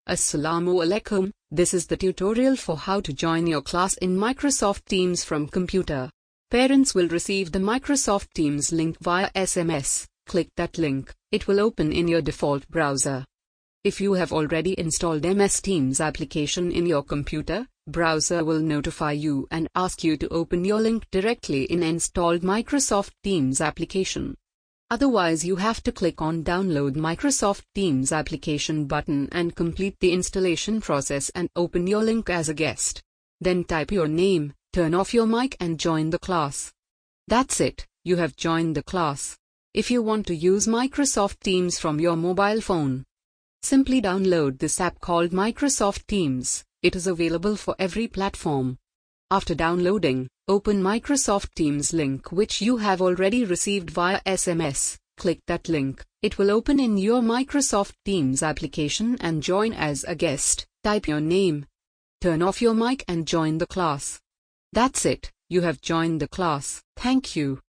Assalamu alaikum, this is the tutorial for how to join your class in Microsoft Teams from computer. Parents will receive the Microsoft Teams link via SMS. Click that link, it will open in your default browser. If you have already installed MS Teams application in your computer, browser will notify you and ask you to open your link directly in installed Microsoft Teams application. Otherwise you have to click on Download Microsoft Teams application button and complete the installation process and open your link as a guest. Then type your name, turn off your mic and join the class. That's it, you have joined the class. If you want to use Microsoft Teams from your mobile phone, simply download this app called Microsoft Teams. It is available for every platform. After downloading, open Microsoft Teams link which you have already received via SMS. Click that link, it will open in your Microsoft Teams application and join as a guest. Type your name, turn off your mic and join the class. That's it, you have joined the class. Thank you.